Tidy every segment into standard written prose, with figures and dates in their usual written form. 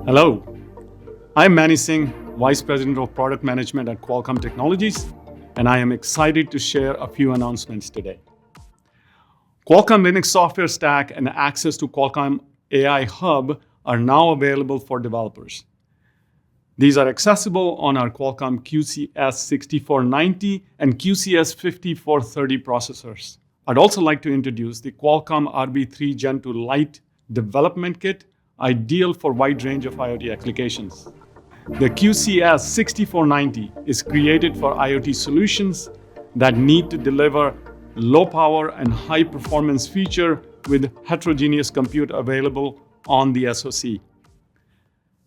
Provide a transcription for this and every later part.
Hello, I'm Manny Singh, Vice President of Product Management at Qualcomm Technologies, and I am excited to share a few announcements today. Qualcomm Linux software stack and access to Qualcomm AI Hub are now available for developers. These are accessible on our Qualcomm QCS6490 and QCS5430 processors. I'd also like to introduce the Qualcomm RB3 Gen 2 Lite development kit, ideal for a wide range of IoT applications. The QCS6490 is created for IoT solutions that need to deliver low power and high performance feature with heterogeneous compute available on the SoC.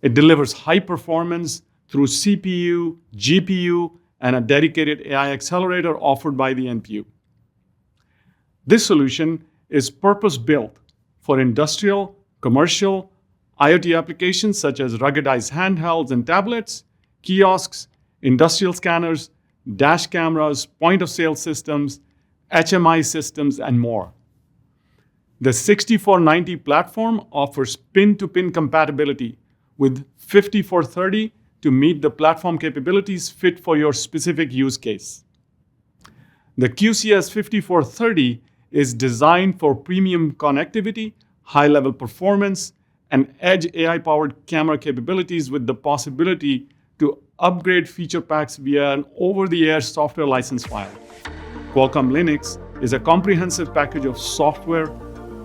It delivers high performance through CPU, GPU, and a dedicated AI accelerator offered by the NPU. This solution is purpose-built for industrial, commercial, IoT applications such as ruggedized handhelds and tablets, kiosks, industrial scanners, dash cameras, point-of-sale systems, HMI systems, and more. The 6490 platform offers pin-to-pin compatibility with 5430 to meet the platform capabilities fit for your specific use case. The QCS5430 is designed for premium connectivity, high-level performance, and edge AI-powered camera capabilities with the possibility to upgrade feature packs via an over-the-air software license file. Qualcomm Linux is a comprehensive package of software,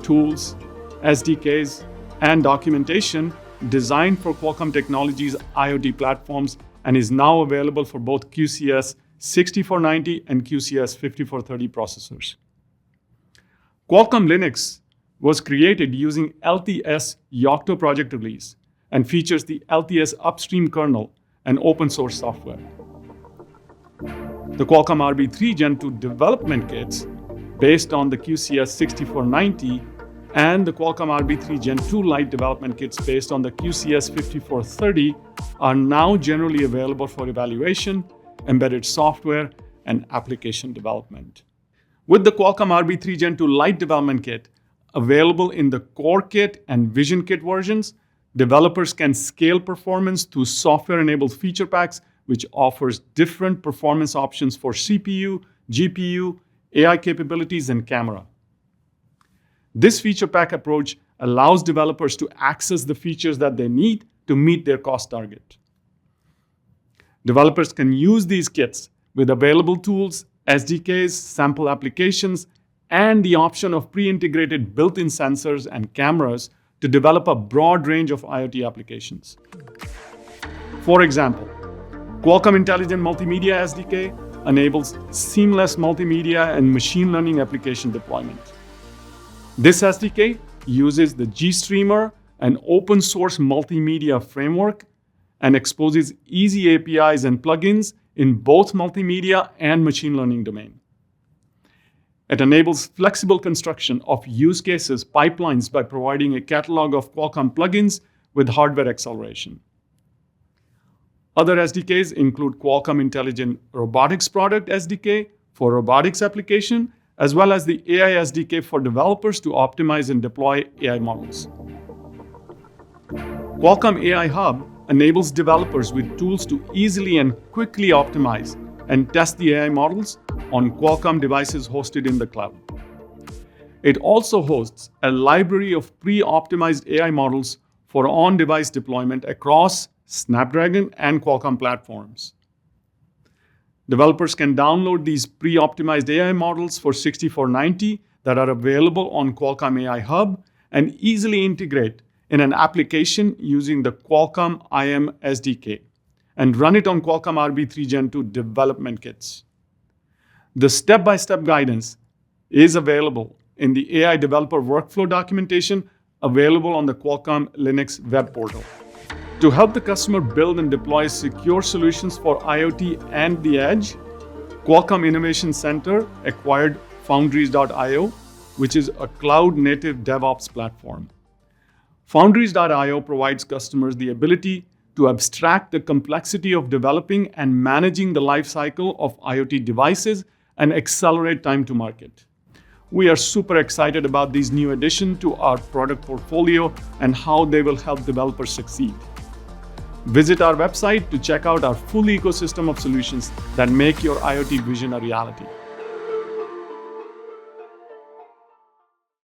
tools, SDKs, and documentation designed for Qualcomm Technologies' IoT platforms and is now available for both QCS6490 and QCS5430 processors. Qualcomm Linux was created using LTS Yocto project release and features the LTS upstream kernel and open source software. The Qualcomm RB3 Gen 2 development kits based on the QCS6490 and the Qualcomm RB3 Gen 2 Lite development kits based on the QCS5430 are now generally available for evaluation, embedded software, and application development. With the Qualcomm RB3 Gen 2 Lite development kit available in the Core Kit and Vision Kit versions, developers can scale performance through software-enabled feature packs, which offers different performance options for CPU, GPU, AI capabilities, and camera. This feature pack approach allows developers to access the features that they need to meet their cost target. Developers can use these kits with available tools, SDKs, sample applications, and the option of pre-integrated built-in sensors and cameras to develop a broad range of IoT applications. For example, Qualcomm Intelligent Multimedia SDK enables seamless multimedia and machine learning application deployment. This SDK uses the GStreamer, an open source multimedia framework, and exposes easy APIs and plugins in both multimedia and machine learning domain. It enables flexible construction of use cases pipelines by providing a catalog of Qualcomm plugins with hardware acceleration. Other SDKs include Qualcomm Intelligent Robotics Product SDK for robotics application, as well as the AI SDK for developers to optimize and deploy AI models. Qualcomm AI Hub enables developers with tools to easily and quickly optimize and test the AI models on Qualcomm devices hosted in the cloud. It also hosts a library of pre-optimized AI models for on-device deployment across Snapdragon and Qualcomm platforms. Developers can download these pre-optimized AI models for 6490 that are available on Qualcomm AI Hub and easily integrate in an application using the Qualcomm IM SDK and run it on Qualcomm RB3 Gen 2 development kits. The step-by-step guidance is available in the AI developer workflow documentation available on the Qualcomm Linux web portal. To help the customer build and deploy secure solutions for IoT and the edge, Qualcomm Innovation Center acquired Foundries.io, which is a cloud-native DevOps platform. Foundries.io provides customers the ability to abstract the complexity of developing and managing the lifecycle of IoT devices and accelerate time to market. We are super excited about these new additions to our product portfolio and how they will help developers succeed. Visit our website to check out our full ecosystem of solutions that make your IoT vision a reality.